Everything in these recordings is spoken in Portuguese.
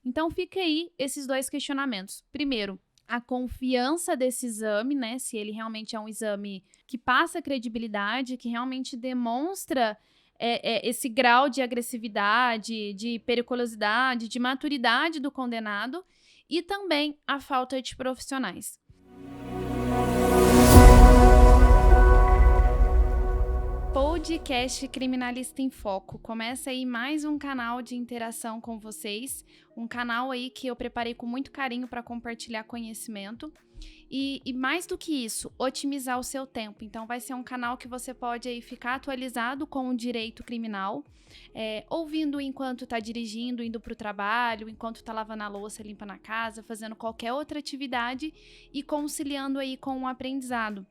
Então, fica aí esses 2 questionamentos. Primeiro, a confiança desse exame, né? Se ele realmente é um exame que passa credibilidade, que realmente demonstra esse grau de agressividade, de periculosidade, de maturidade do condenado, e também a falta de profissionais. Podcast Criminalista em Foco. Começa aí mais um canal de interação com vocês, um canal aí que eu preparei com muito carinho para compartilhar conhecimento e mais do que isso, otimizar o seu tempo. Então vai ser um canal que você pode aí ficar atualizado com o direito criminal, ouvindo enquanto está dirigindo, indo para o trabalho, enquanto está lavando a louça, limpando a casa, fazendo qualquer outra atividade e conciliando aí com o aprendizado.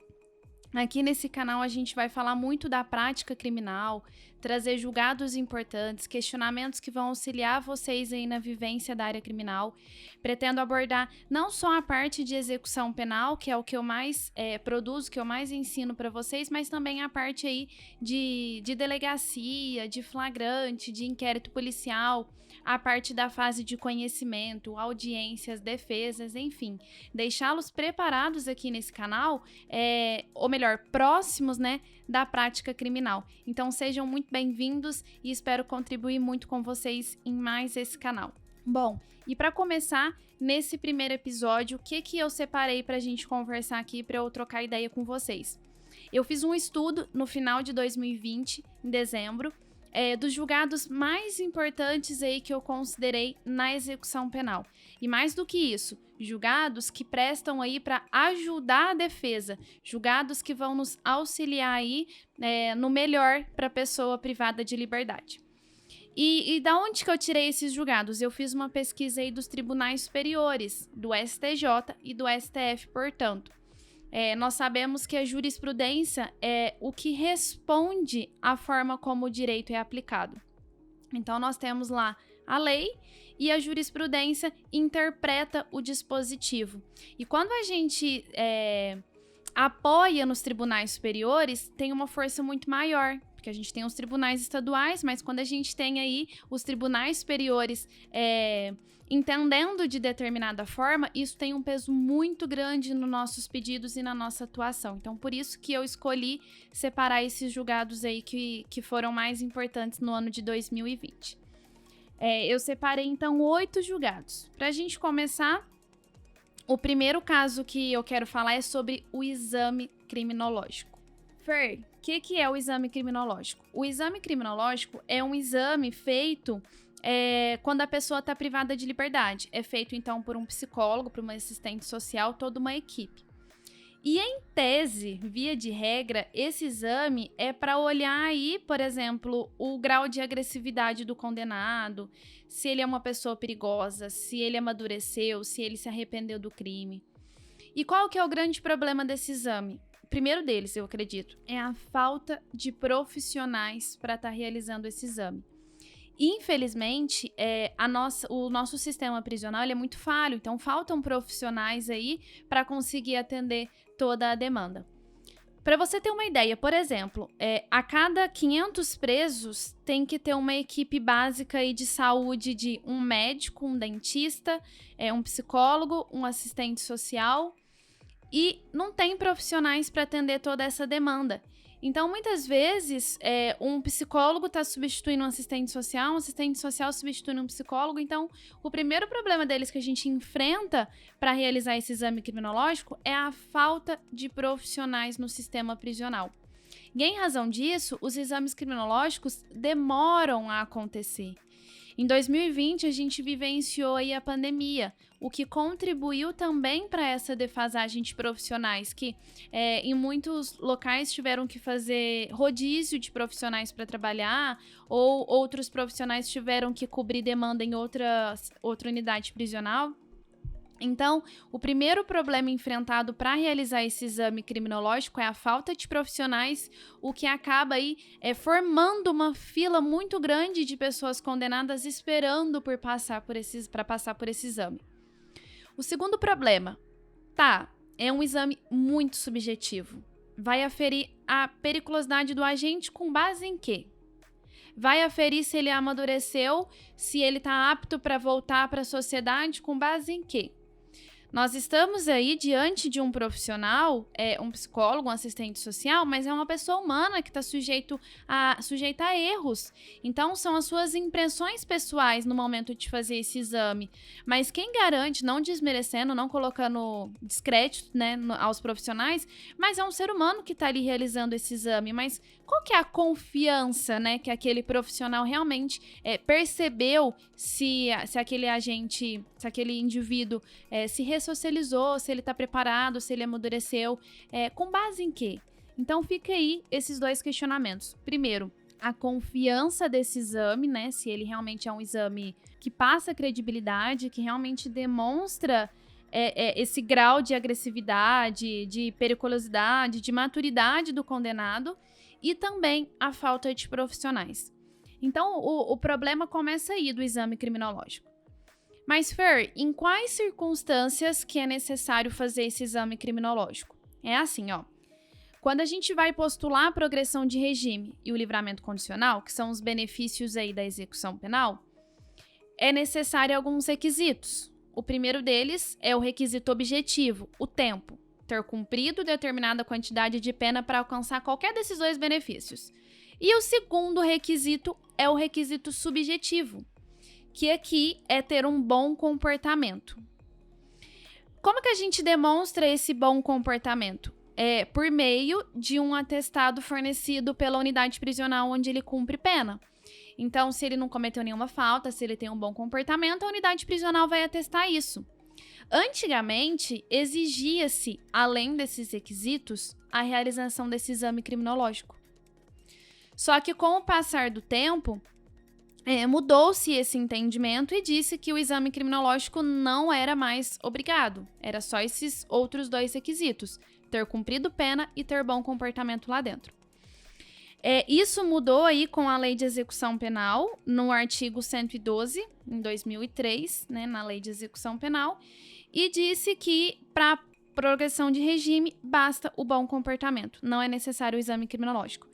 Aqui nesse canal a gente vai falar muito da prática criminal, trazer julgados importantes, questionamentos que vão auxiliar vocês aí na vivência da área criminal. Pretendo abordar não só a parte de execução penal, que é o que eu mais produzo, que eu mais ensino para vocês, mas também a parte aí de delegacia, de flagrante, de inquérito policial, a parte da fase de conhecimento, audiências, defesas, enfim. Deixá-los preparados aqui nesse canal, ou melhor, próximos, né, da prática criminal. Então sejam muito bem-vindos e espero contribuir muito com vocês em mais esse canal. Bom, e para começar, nesse primeiro episódio, o que eu separei para a gente conversar aqui, para eu trocar ideia com vocês? Eu fiz um estudo no final de 2020, em dezembro, dos julgados mais importantes aí que eu considerei na execução penal. E mais do que isso, julgados que prestam aí para ajudar a defesa, julgados que vão nos auxiliar aí no melhor para a pessoa privada de liberdade. E da onde que eu tirei esses julgados? Eu fiz uma pesquisa aí dos tribunais superiores, do STJ e do STF, portanto. Nós sabemos que a jurisprudência é o que responde à forma como o direito é aplicado. Então, nós temos lá a lei e a jurisprudência interpreta o dispositivo. E quando a gente apoia nos tribunais superiores, tem uma força muito maior, porque a gente tem os tribunais estaduais, mas quando a gente tem aí os tribunais superiores entendendo de determinada forma, isso tem um peso muito grande nos nossos pedidos e na nossa atuação. Então, por isso que eu escolhi separar esses julgados aí que foram mais importantes no ano de 2020. Eu separei, então, 8 julgados. Para a gente começar, o primeiro caso que eu quero falar é sobre o exame criminológico. Fer, o que é o exame criminológico? O exame criminológico é um exame feito quando a pessoa está privada de liberdade. É feito, então, por um psicólogo, por uma assistente social, toda uma equipe. E, em tese, via de regra, esse exame é para olhar aí, por exemplo, o grau de agressividade do condenado, se ele é uma pessoa perigosa, se ele amadureceu, se ele se arrependeu do crime. E qual que é o grande problema desse exame? O primeiro deles, eu acredito, é a falta de profissionais para estar realizando esse exame. Infelizmente, o nosso sistema prisional ele é muito falho, então faltam profissionais aí para conseguir atender toda a demanda. Para você ter uma ideia, por exemplo, a cada 500 presos tem que ter uma equipe básica aí de saúde de um médico, um dentista, um psicólogo, um assistente social, e não tem profissionais para atender toda essa demanda. Então, muitas vezes, um psicólogo está substituindo um assistente social substituindo um psicólogo. Então, o primeiro problema deles que a gente enfrenta para realizar esse exame criminológico é a falta de profissionais no sistema prisional. E, em razão disso, os exames criminológicos demoram a acontecer. Em 2020, a gente vivenciou aí a pandemia, o que contribuiu também para essa defasagem de profissionais, que em muitos locais tiveram que fazer rodízio de profissionais para trabalhar, ou outros profissionais tiveram que cobrir demanda em outra unidade prisional. Então, o primeiro problema enfrentado para realizar esse exame criminológico é a falta de profissionais, o que acaba aí formando uma fila muito grande de pessoas condenadas esperando para passar por esse exame. O segundo problema, é um exame muito subjetivo. Vai aferir a periculosidade do agente com base em quê? vai aferir se ele amadureceu, se ele está apto para voltar para a sociedade, com base em quê? Nós estamos aí diante de um profissional, um psicólogo, um assistente social, mas é uma pessoa humana que está sujeita a erros. Então, são as suas impressões pessoais no momento de fazer esse exame. Mas quem garante, não desmerecendo, não colocando descrédito, né, aos profissionais, mas é um ser humano que está ali realizando esse exame. Mas qual que é a confiança, né, que aquele profissional realmente percebeu se aquele agente, se aquele indivíduo se ressocializou, se ele está preparado, se ele amadureceu, com base em quê? Então fica aí esses dois questionamentos. Primeiro, a confiança desse exame, né, se ele realmente é um exame que passa credibilidade, que realmente demonstra esse grau de agressividade, de periculosidade, de maturidade do condenado, e também a falta de profissionais. Então, o problema começa aí do exame criminológico. Mas, Fer, em quais circunstâncias que é necessário fazer esse exame criminológico? É assim, ó. Quando a gente vai postular a progressão de regime e o livramento condicional, que são os benefícios aí da execução penal, é necessário alguns requisitos. O primeiro deles é o requisito objetivo, o tempo. Ter cumprido determinada quantidade de pena para alcançar qualquer desses dois benefícios. E o segundo requisito é o requisito subjetivo, que aqui é ter um bom comportamento. Como que a gente demonstra esse bom comportamento? Por meio de um atestado fornecido pela unidade prisional onde ele cumpre pena. Então, se ele não cometeu nenhuma falta, se ele tem um bom comportamento, a unidade prisional vai atestar isso. Antigamente, exigia-se, além desses requisitos, a realização desse exame criminológico. Só que com o passar do tempo, mudou-se esse entendimento e disse que o exame criminológico não era mais obrigado. Era só esses outros dois requisitos, ter cumprido pena e ter bom comportamento lá dentro. Isso mudou aí com a Lei de Execução Penal, no artigo 112, em 2003, né, na Lei de Execução Penal, e disse que para progressão de regime basta o bom comportamento, não é necessário o exame criminológico.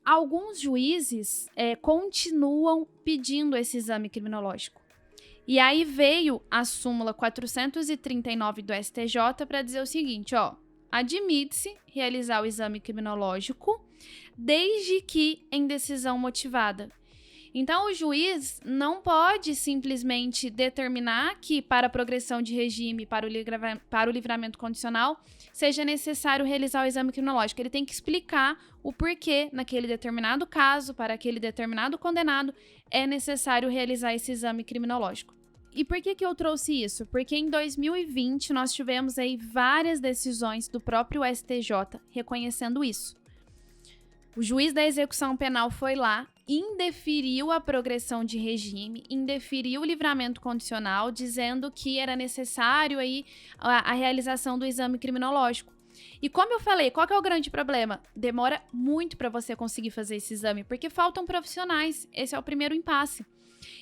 Alguns juízes continuam pedindo esse exame criminológico. E aí veio a súmula 439 do STJ para dizer o seguinte, ó, admite-se realizar o exame criminológico desde que em decisão motivada. Então, o juiz não pode simplesmente determinar que para a progressão de regime, para o livramento condicional, seja necessário realizar o exame criminológico. Ele tem que explicar o porquê, naquele determinado caso, para aquele determinado condenado, é necessário realizar esse exame criminológico. E por que eu trouxe isso? Porque em 2020 nós tivemos aí várias decisões do próprio STJ reconhecendo isso. O juiz da execução penal foi lá, indeferiu a progressão de regime, indeferiu o livramento condicional, dizendo que era necessário aí a realização do exame criminológico. E como eu falei, qual que é o grande problema? Demora muito para você conseguir fazer esse exame, porque faltam profissionais. Esse é o primeiro impasse.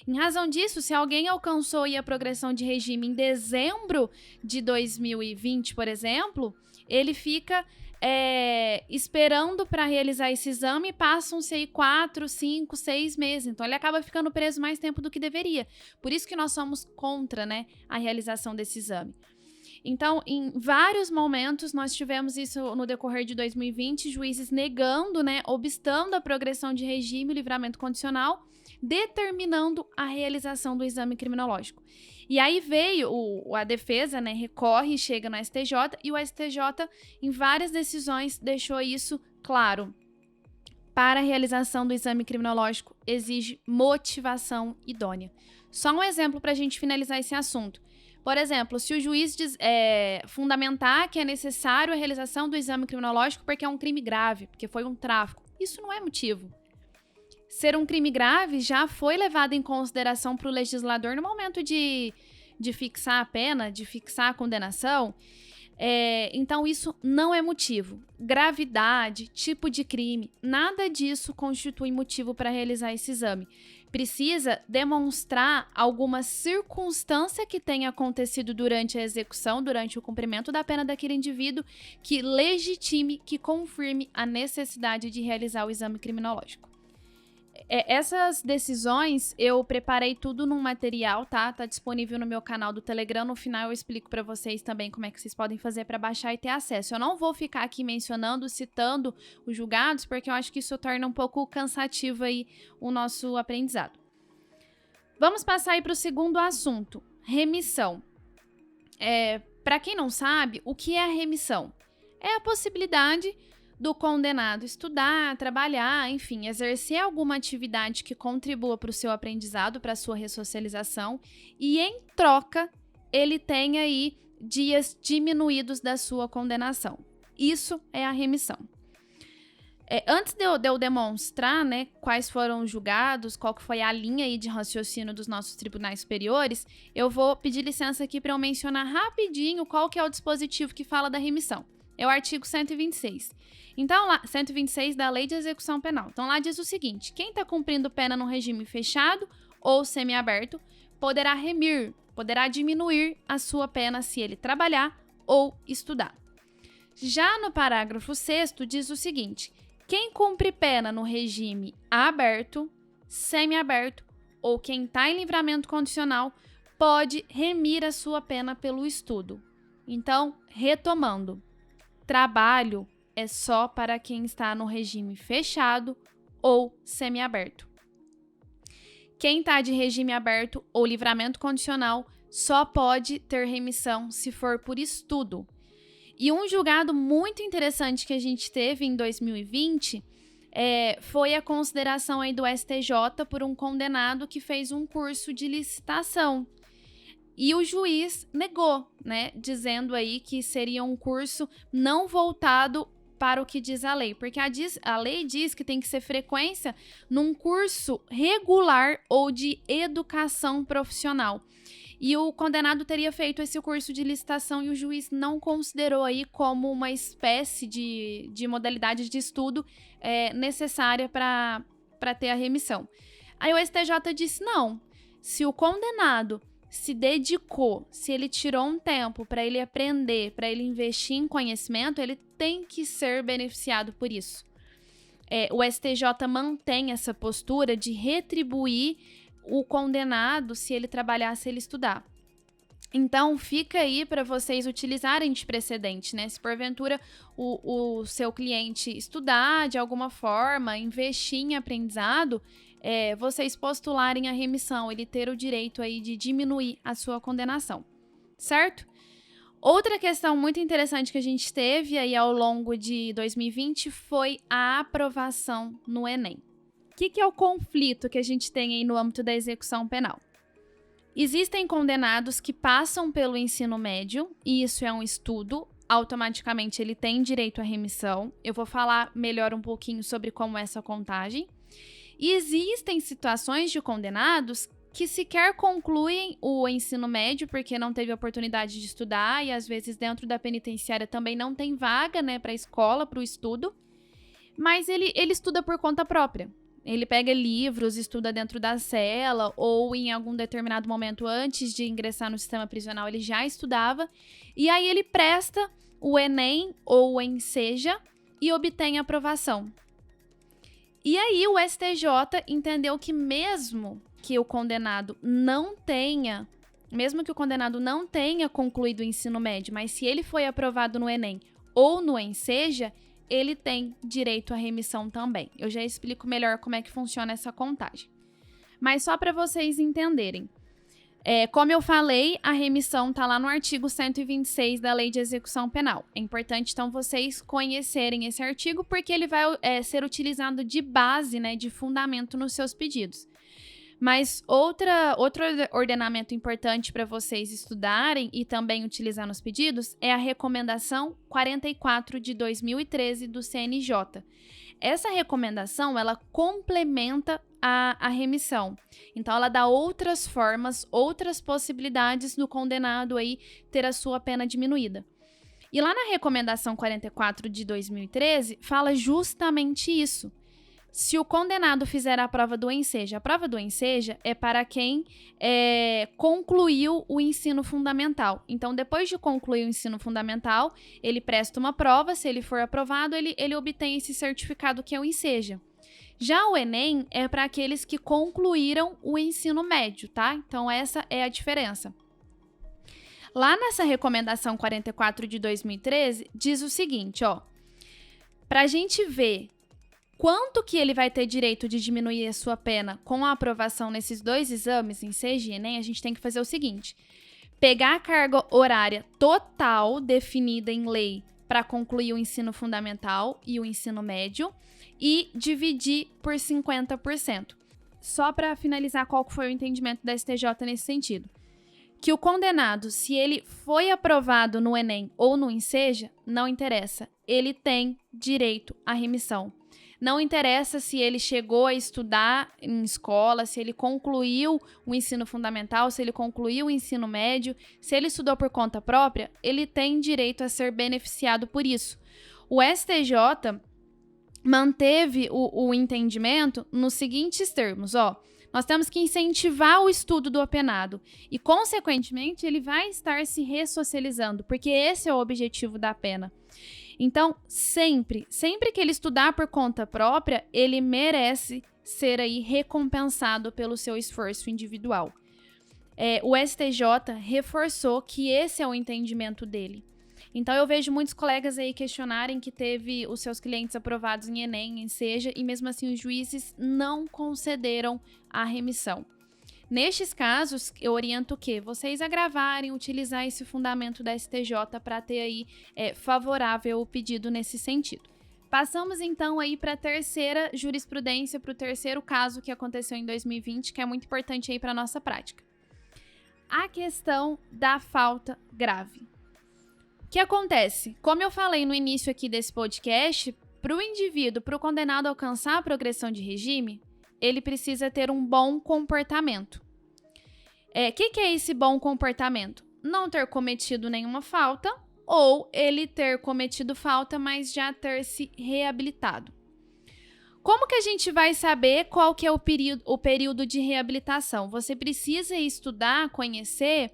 Em razão disso, se alguém alcançou aí a progressão de regime em dezembro de 2020, por exemplo, ele fica esperando para realizar esse exame, passam-se aí 4, 5, 6 meses. Então, ele acaba ficando preso mais tempo do que deveria. Por isso que nós somos contra, né, a realização desse exame. Então, em vários momentos, nós tivemos isso no decorrer de 2020, juízes negando, né, obstando a progressão de regime e livramento condicional, determinando a realização do exame criminológico. E aí veio a defesa, né, recorre, chega no STJ, e o STJ, em várias decisões, deixou isso claro. Para a realização do exame criminológico, exige motivação idônea. Só um exemplo para a gente finalizar esse assunto. Por exemplo, se o juiz fundamentar que é necessário a realização do exame criminológico porque é um crime grave, porque foi um tráfico, isso não é motivo. Ser um crime grave já foi levado em consideração para o legislador no momento de fixar a pena, de fixar a condenação. Então, isso não é motivo. Gravidade, tipo de crime, nada disso constitui motivo para realizar esse exame. Precisa demonstrar alguma circunstância que tenha acontecido durante a execução, durante o cumprimento da pena daquele indivíduo, que legitime, que confirme a necessidade de realizar o exame criminológico. Essas decisões eu preparei tudo num material, tá? Tá disponível no meu canal do Telegram. No final eu explico pra vocês também como é que vocês podem fazer pra baixar e ter acesso. Eu não vou ficar aqui mencionando, citando os julgados, porque eu acho que isso torna um pouco cansativo aí o nosso aprendizado. Vamos passar aí pro segundo assunto, remissão. Pra quem não sabe, o que é a remissão? É a possibilidade do condenado estudar, trabalhar, enfim, exercer alguma atividade que contribua para o seu aprendizado, para a sua ressocialização, e em troca ele tem aí dias diminuídos da sua condenação. Isso é a remissão. Antes de eu demonstrar, né, quais foram os julgados, qual que foi a linha aí de raciocínio dos nossos tribunais superiores, eu vou pedir licença aqui para eu mencionar rapidinho qual que é o dispositivo que fala da remissão. É o artigo 126. Então, lá, 126 da Lei de Execução Penal. Então, lá diz o seguinte: quem está cumprindo pena no regime fechado ou semiaberto poderá remir, poderá diminuir a sua pena se ele trabalhar ou estudar. Já no parágrafo 6º diz o seguinte: quem cumpre pena no regime aberto, semiaberto ou quem está em livramento condicional pode remir a sua pena pelo estudo. Então, retomando, trabalho é só para quem está no regime fechado ou semiaberto. Quem está de regime aberto ou livramento condicional só pode ter remissão se for por estudo. E um julgado muito interessante que a gente teve em 2020 foi a consideração aí do STJ por um condenado que fez um curso de licitação. E o juiz negou, né, dizendo aí que seria um curso não voltado para o que diz a lei, porque a lei diz que tem que ser frequência num curso regular ou de educação profissional. E o condenado teria feito esse curso de licitação e o juiz não considerou aí como uma espécie de modalidade de estudo necessária para ter a remissão. Aí o STJ disse: não, se o condenado se dedicou, se ele tirou um tempo para ele aprender, para ele investir em conhecimento, ele tem que ser beneficiado por isso. O STJ mantém essa postura de retribuir o condenado se ele trabalhar, se ele estudar. Então, fica aí para vocês utilizarem de precedente, né? Se porventura o seu cliente estudar de alguma forma, investir em aprendizado, vocês postularem a remissão, ele ter o direito aí de diminuir a sua condenação, certo? Outra questão muito interessante que a gente teve aí ao longo de 2020 foi a aprovação no Enem. O que é o conflito que a gente tem aí no âmbito da execução penal? Existem condenados que passam pelo ensino médio, e isso é um estudo, automaticamente ele tem direito à remissão. Eu vou falar melhor um pouquinho sobre como é essa contagem. E existem situações de condenados que sequer concluem o ensino médio porque não teve oportunidade de estudar e às vezes dentro da penitenciária também não tem vaga, né, para a escola, para o estudo, mas ele estuda por conta própria. Ele pega livros, estuda dentro da cela ou em algum determinado momento antes de ingressar no sistema prisional ele já estudava e aí ele presta o Enem ou o Enseja e obtém aprovação. E aí o STJ entendeu que mesmo que o condenado não tenha concluído o ensino médio, mas se ele foi aprovado no Enem ou no Enseja, ele tem direito à remissão também. Eu já explico melhor como é que funciona essa contagem. Mas só para vocês entenderem. Como eu falei, a remissão está lá no artigo 126 da Lei de Execução Penal. É importante, então, vocês conhecerem esse artigo, porque ele vai ser utilizado de base, né, de fundamento nos seus pedidos. Mas outro ordenamento importante para vocês estudarem e também utilizar nos pedidos é a Recomendação 44 de 2013 do CNJ. Essa recomendação, ela complementa a remissão. Então, ela dá outras formas, outras possibilidades do condenado aí ter a sua pena diminuída. E lá na Recomendação 44 de 2013, fala justamente isso. Se o condenado fizer a prova do Enseja, a prova do Enseja é para quem concluiu o ensino fundamental. Então, depois de concluir o ensino fundamental, ele presta uma prova, se ele for aprovado, ele obtém esse certificado que é o Enseja. Já o Enem é para aqueles que concluíram o ensino médio, tá? Então, essa é a diferença. Lá nessa recomendação 44 de 2013, diz o seguinte, ó. Para a gente ver quanto que ele vai ter direito de diminuir a sua pena com a aprovação nesses 2 exames, em SEGE e Enem, a gente tem que fazer o seguinte. Pegar a carga horária total definida em lei para concluir o ensino fundamental e o ensino médio e dividir por 50%. Só para finalizar, qual foi o entendimento da STJ nesse sentido? Que o condenado, se ele foi aprovado no Enem ou no Enseja, não interessa. Ele tem direito à remissão. Não interessa se ele chegou a estudar em escola, se ele concluiu o ensino fundamental, se ele concluiu o ensino médio, se ele estudou por conta própria, ele tem direito a ser beneficiado por isso. O STJ manteve o entendimento nos seguintes termos, ó. Nós temos que incentivar o estudo do apenado e, consequentemente, ele vai estar se ressocializando, porque esse é o objetivo da pena. Então, sempre que ele estudar por conta própria, ele merece ser aí recompensado pelo seu esforço individual. O STJ reforçou que esse é o entendimento dele. Então, eu vejo muitos colegas aí questionarem que teve os seus clientes aprovados em Enem, em SEJA, e mesmo assim os juízes não concederam a remissão. Nestes casos, eu oriento o quê? Vocês agravarem, utilizar esse fundamento da STJ para ter aí favorável o pedido nesse sentido. Passamos então aí para a terceira jurisprudência, para o terceiro caso que aconteceu em 2020, que é muito importante aí para a nossa prática. A questão da falta grave. O que acontece? Como eu falei no início aqui desse podcast, para o indivíduo, para o condenado alcançar a progressão de regime, ele precisa ter um bom comportamento. Que é esse bom comportamento? Não ter cometido nenhuma falta ou ele ter cometido falta, mas já ter se reabilitado. Como que a gente vai saber qual que é o período de reabilitação? Você precisa estudar, conhecer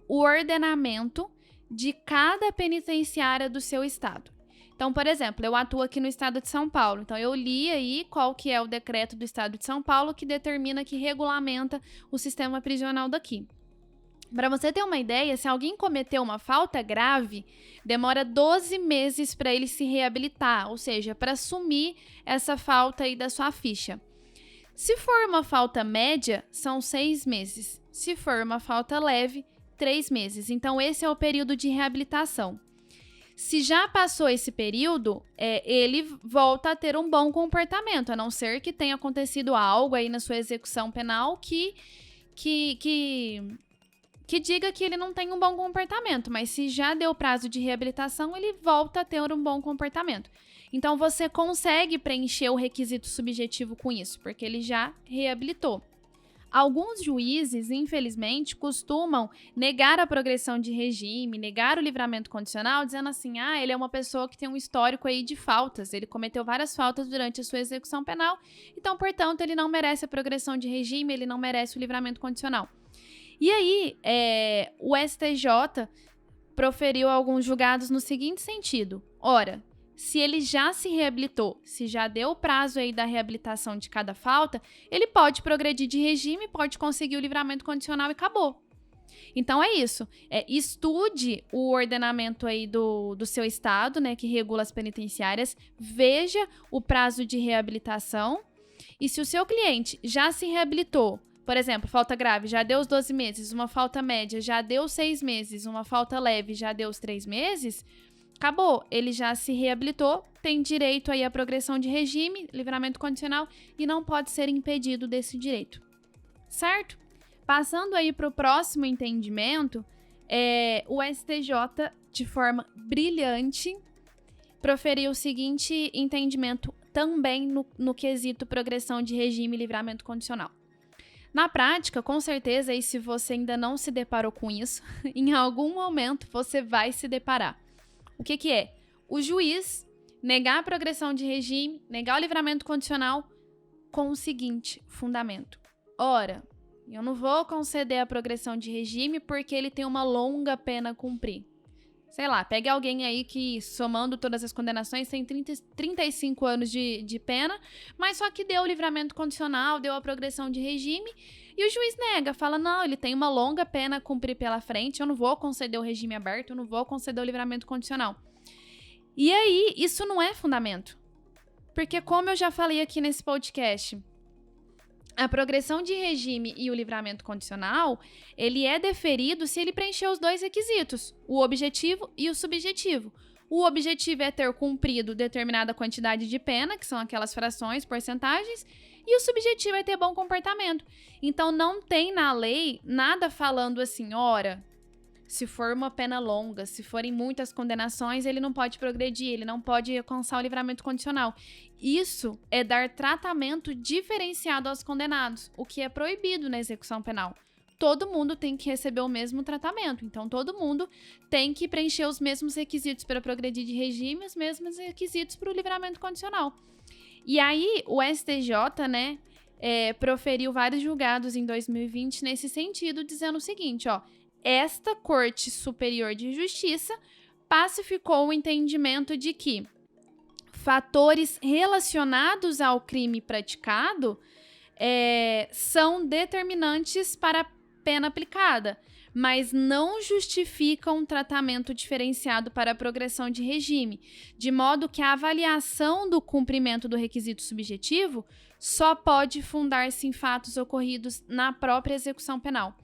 o ordenamento de cada penitenciária do seu estado. Então, por exemplo, eu atuo aqui no estado de São Paulo. Então, eu li aí qual que é o decreto do estado de São Paulo que determina, que regulamenta o sistema prisional daqui. Para você ter uma ideia, se alguém cometeu uma falta grave, demora 12 meses para ele se reabilitar, ou seja, para assumir essa falta aí da sua ficha. Se for uma falta média, são 6 meses. Se for uma falta leve, 3 meses. Então, esse é o período de reabilitação. Se já passou esse período, ele volta a ter um bom comportamento, a não ser que tenha acontecido algo aí na sua execução penal que diga que ele não tem um bom comportamento, mas se já deu prazo de reabilitação, ele volta a ter um bom comportamento. Então, você consegue preencher o requisito subjetivo com isso, porque ele já reabilitou. Alguns juízes, infelizmente, costumam negar a progressão de regime, negar o livramento condicional, dizendo assim, ele é uma pessoa que tem um histórico aí de faltas, ele cometeu várias faltas durante a sua execução penal, então, portanto, ele não merece a progressão de regime, ele não merece o livramento condicional. E aí, o STJ proferiu alguns julgados no seguinte sentido, ora, se ele já se reabilitou, se já deu o prazo aí da reabilitação de cada falta, ele pode progredir de regime, pode conseguir o livramento condicional e acabou. Então, é isso. Estude o ordenamento aí do seu estado, né, que regula as penitenciárias, veja o prazo de reabilitação e se o seu cliente já se reabilitou, por exemplo, falta grave, já deu os 12 meses, uma falta média já deu 6 meses, uma falta leve já deu os 3 meses... Acabou, ele já se reabilitou, tem direito aí à progressão de regime, livramento condicional e não pode ser impedido desse direito, certo? Passando aí para o próximo entendimento, o STJ, de forma brilhante, proferiu o seguinte entendimento também no quesito progressão de regime e livramento condicional. Na prática, com certeza, e se você ainda não se deparou com isso, em algum momento você vai se deparar. O que é? O juiz negar a progressão de regime, negar o livramento condicional com o seguinte fundamento. Ora, eu não vou conceder a progressão de regime porque ele tem uma longa pena a cumprir. sei lá, pegue alguém aí que, somando todas as condenações, tem 35 anos de pena, mas só que deu o livramento condicional, deu a progressão de regime, e o juiz nega, fala, não, ele tem uma longa pena a cumprir pela frente, eu não vou conceder o regime aberto, eu não vou conceder o livramento condicional. E aí, isso não é fundamento. Porque como eu já falei aqui nesse podcast, a progressão de regime e o livramento condicional, ele é deferido se ele preencher os dois requisitos, o objetivo e o subjetivo. O objetivo é ter cumprido determinada quantidade de pena, que são aquelas frações, porcentagens, e o subjetivo é ter bom comportamento. Então, não tem na lei nada falando assim, ora, se for uma pena longa, se forem muitas condenações, ele não pode progredir, ele não pode alcançar o livramento condicional. Isso é dar tratamento diferenciado aos condenados, o que é proibido na execução penal. Todo mundo tem que receber o mesmo tratamento, então todo mundo tem que preencher os mesmos requisitos para progredir de regime, os mesmos requisitos para o livramento condicional. E aí, o STJ, né, proferiu vários julgados em 2020 nesse sentido, dizendo o seguinte, ó, esta Corte Superior de Justiça pacificou o entendimento de que fatores relacionados ao crime praticado são determinantes para a pena aplicada, mas não justificam um tratamento diferenciado para a progressão de regime, de modo que a avaliação do cumprimento do requisito subjetivo só pode fundar-se em fatos ocorridos na própria execução penal.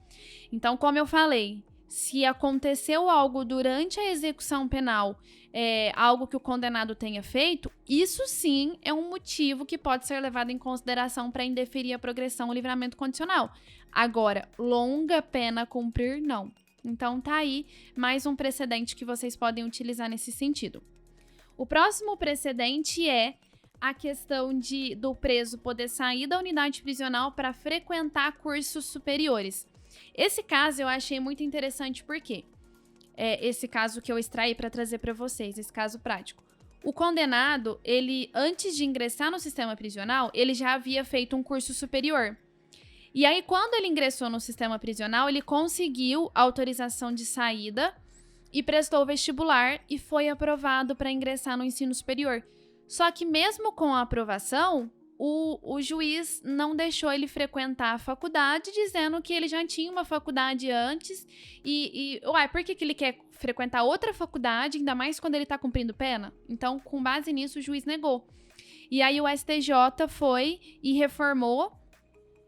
Então, como eu falei, se aconteceu algo durante a execução penal, algo que o condenado tenha feito, isso sim é um motivo que pode ser levado em consideração para indeferir a progressão ou livramento condicional. Agora, longa pena a cumprir, não. Então, tá aí mais um precedente que vocês podem utilizar nesse sentido. O próximo precedente é a questão do preso poder sair da unidade prisional para frequentar cursos superiores. Esse caso eu achei muito interessante porque esse caso que eu extraí para trazer para vocês, esse caso prático. O condenado, ele antes de ingressar no sistema prisional, ele já havia feito um curso superior. E aí, quando ele ingressou no sistema prisional, ele conseguiu autorização de saída e prestou o vestibular e foi aprovado para ingressar no ensino superior. Só que mesmo com a aprovação, o juiz não deixou ele frequentar a faculdade, dizendo que ele já tinha uma faculdade antes. Por que ele quer frequentar outra faculdade, ainda mais quando ele está cumprindo pena? Então, com base nisso, o juiz negou. E aí o STJ foi e reformou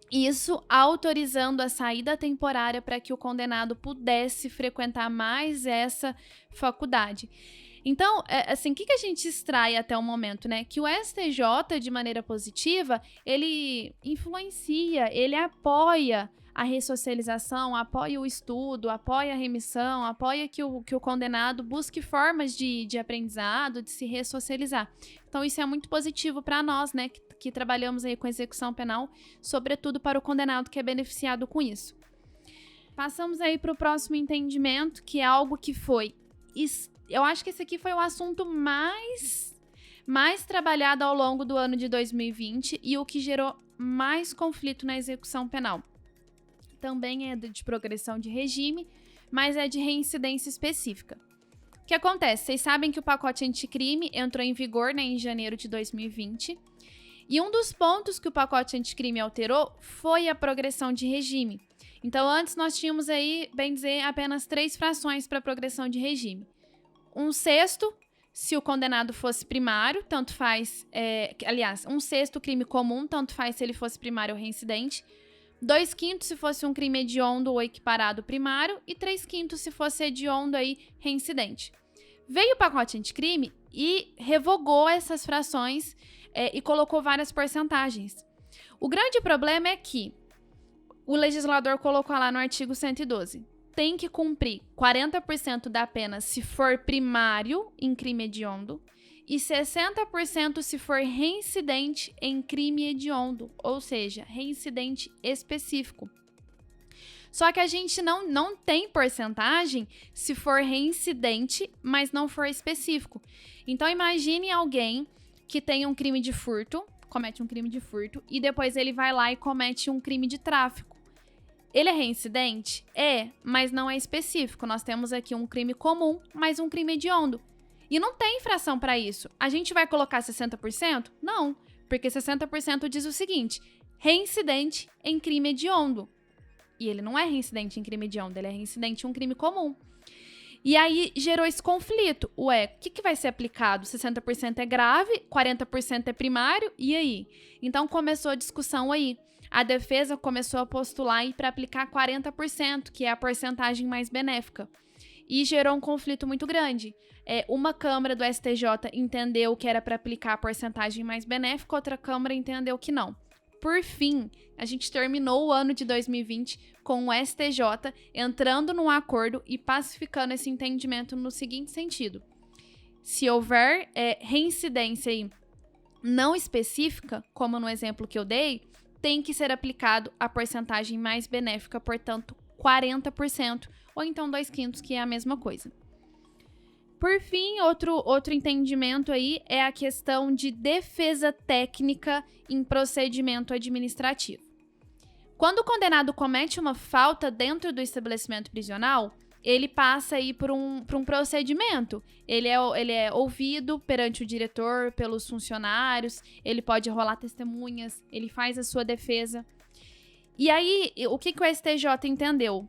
isso, autorizando a saída temporária para que o condenado pudesse frequentar mais essa faculdade. Então, assim, o que a gente extrai até o momento, né? Que o STJ, de maneira positiva, ele influencia, ele apoia a ressocialização, apoia o estudo, apoia a remissão, apoia que o condenado busque formas de aprendizado, de se ressocializar. Então, isso é muito positivo para nós, né? Que trabalhamos aí com execução penal, sobretudo para o condenado que é beneficiado com isso. Passamos aí para o próximo entendimento, que é algo que foi... Eu acho que esse aqui foi o assunto mais trabalhado ao longo do ano de 2020 e o que gerou mais conflito na execução penal. Também é de progressão de regime, mas é de reincidência específica. O que acontece? Vocês sabem que o pacote anticrime entrou em vigor, né, em janeiro de 2020. E um dos pontos que o pacote anticrime alterou foi a progressão de regime. Então, antes nós tínhamos aí, bem dizer, apenas 3 frações para progressão de regime. 1/6, se o condenado fosse primário, tanto faz... 1/6 crime comum, tanto faz se ele fosse primário ou reincidente. 2/5 se fosse um crime hediondo ou equiparado primário. E 3/5 se fosse hediondo aí, reincidente. Veio o pacote anticrime e revogou essas frações e colocou várias porcentagens. O grande problema é que o legislador colocou lá no artigo 112... tem que cumprir 40% da pena se for primário em crime hediondo e 60% se for reincidente em crime hediondo, ou seja, reincidente específico. Só que a gente não tem porcentagem se for reincidente, mas não for específico. Então, imagine alguém que tem um crime de furto, comete um crime de furto, e depois ele vai lá e comete um crime de tráfico. Ele é reincidente? É, mas não é específico. Nós temos aqui um crime comum, mais um crime hediondo. E não tem infração para isso. A gente vai colocar 60%? Não, porque 60% diz o seguinte: reincidente em crime hediondo. E ele não é reincidente em crime hediondo, ele é reincidente em um crime comum. E aí gerou esse conflito. Ué, o que vai ser aplicado? 60% é grave, 40% é primário, e aí? Então começou a discussão aí. A defesa começou a postular para aplicar 40%, que é a porcentagem mais benéfica. E gerou um conflito muito grande. Uma Câmara do STJ entendeu que era para aplicar a porcentagem mais benéfica, outra Câmara entendeu que não. Por fim, a gente terminou o ano de 2020 com o STJ entrando num acordo e pacificando esse entendimento no seguinte sentido: se houver reincidência aí não específica, como no exemplo que eu dei, tem que ser aplicado a porcentagem mais benéfica, portanto, 40%, ou então 2/5, que é a mesma coisa. Por fim, outro entendimento aí é a questão de defesa técnica em procedimento administrativo. Quando o condenado comete uma falta dentro do estabelecimento prisional, ele passa aí por um procedimento. Ele é ouvido perante o diretor, pelos funcionários, ele pode rolar testemunhas, ele faz a sua defesa. E aí, o que o STJ entendeu?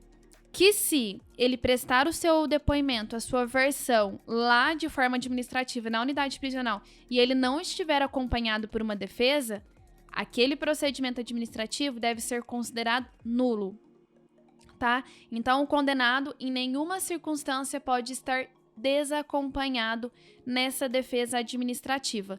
Que se ele prestar o seu depoimento, a sua versão lá de forma administrativa na unidade prisional e ele não estiver acompanhado por uma defesa, aquele procedimento administrativo deve ser considerado nulo, tá? Então, o condenado em nenhuma circunstância pode estar desacompanhado nessa defesa administrativa.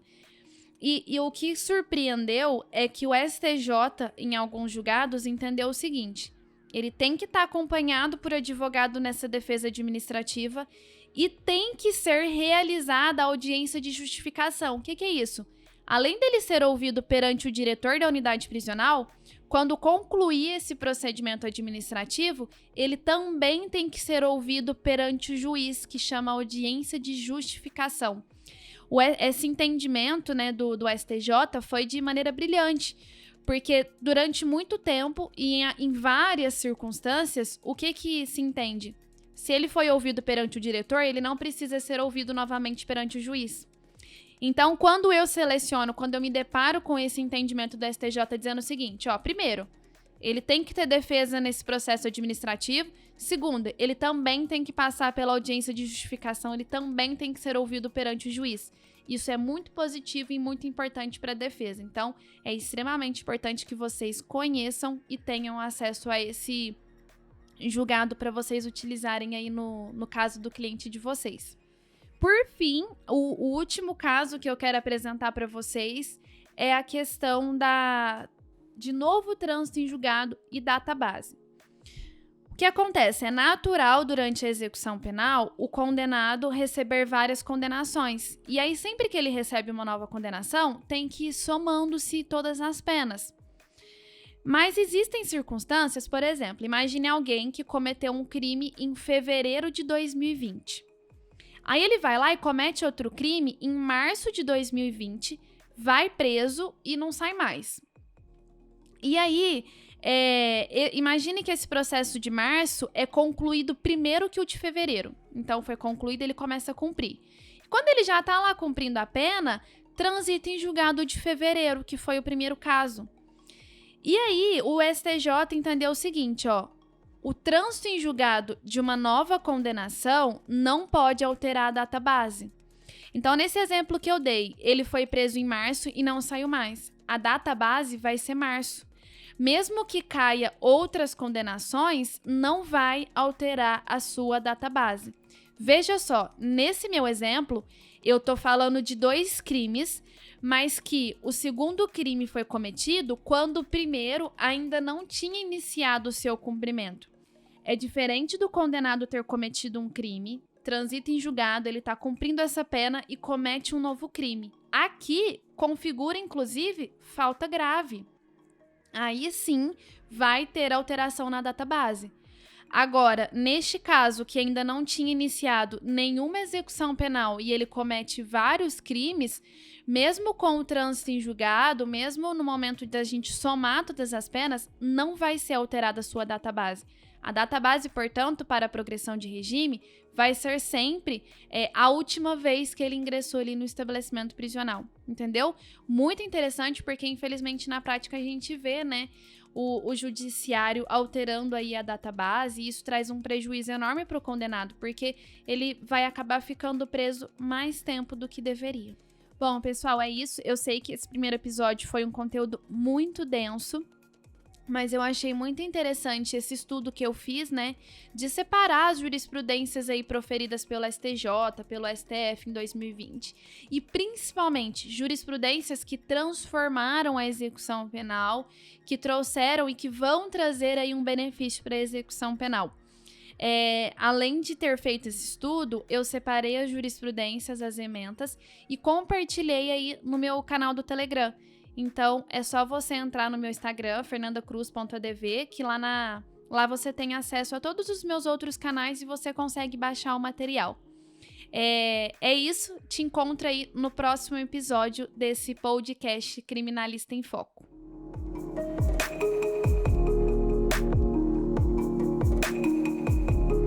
E o que surpreendeu é que o STJ, em alguns julgados, entendeu o seguinte: ele tem que estar acompanhado por advogado nessa defesa administrativa e tem que ser realizada a audiência de justificação. O que é isso? Além dele ser ouvido perante o diretor da unidade prisional, quando concluir esse procedimento administrativo, ele também tem que ser ouvido perante o juiz, que chama audiência de justificação. Esse entendimento, né, do STJ foi de maneira brilhante, porque durante muito tempo e em várias circunstâncias, o que se entende? Se ele foi ouvido perante o diretor, ele não precisa ser ouvido novamente perante o juiz. Então, quando eu me deparo com esse entendimento do STJ dizendo o seguinte, primeiro, ele tem que ter defesa nesse processo administrativo. Segundo, ele também tem que passar pela audiência de justificação, ele também tem que ser ouvido perante o juiz. Isso é muito positivo e muito importante para a defesa. Então, é extremamente importante que vocês conheçam e tenham acesso a esse julgado para vocês utilizarem aí no caso do cliente de vocês. Por fim, o último caso que eu quero apresentar para vocês é a questão de novo trânsito em julgado e database. O que acontece? É natural, durante a execução penal, o condenado receber várias condenações. E aí, sempre que ele recebe uma nova condenação, tem que ir somando-se todas as penas. Mas existem circunstâncias, por exemplo, imagine alguém que cometeu um crime em fevereiro de 2020. Aí ele vai lá e comete outro crime em março de 2020, vai preso e não sai mais. E aí, imagine que esse processo de março é concluído primeiro que o de fevereiro. Então, foi concluído, ele começa a cumprir. Quando ele já está lá cumprindo a pena, transita em julgado de fevereiro, que foi o primeiro caso. E aí, o STJ entendeu o seguinte, o trânsito em julgado de uma nova condenação não pode alterar a data base. Então, nesse exemplo que eu dei, ele foi preso em março e não saiu mais. A data base vai ser março. Mesmo que caia outras condenações, não vai alterar a sua data base. Veja só, nesse meu exemplo, eu tô falando de 2 crimes, mas que o segundo crime foi cometido quando o primeiro ainda não tinha iniciado o seu cumprimento. É diferente do condenado ter cometido um crime, transita em julgado, ele está cumprindo essa pena e comete um novo crime. Aqui, configura, inclusive, falta grave. Aí sim, vai ter alteração na database. Agora, neste caso, que ainda não tinha iniciado nenhuma execução penal e ele comete vários crimes, mesmo com o trânsito em julgado, mesmo no momento da gente somar todas as penas, não vai ser alterada a sua database. A database, portanto, para a progressão de regime, vai ser sempre a última vez que ele ingressou ali no estabelecimento prisional, entendeu? Muito interessante, porque infelizmente na prática a gente vê, né, o judiciário alterando aí a database, e isso traz um prejuízo enorme para o condenado, porque ele vai acabar ficando preso mais tempo do que deveria. Bom, pessoal, é isso. Eu sei que esse primeiro episódio foi um conteúdo muito denso, mas eu achei muito interessante esse estudo que eu fiz, né, de separar as jurisprudências aí proferidas pelo STJ, pelo STF em 2020. E principalmente jurisprudências que transformaram a execução penal, que trouxeram e que vão trazer aí um benefício para a execução penal. Além de ter feito esse estudo, eu separei as jurisprudências, as ementas, e compartilhei aí no meu canal do Telegram. Então, é só você entrar no meu Instagram, fernandacruz.adv, que lá você tem acesso a todos os meus outros canais e você consegue baixar o material. É isso, te encontro aí no próximo episódio desse podcast Criminalista em Foco.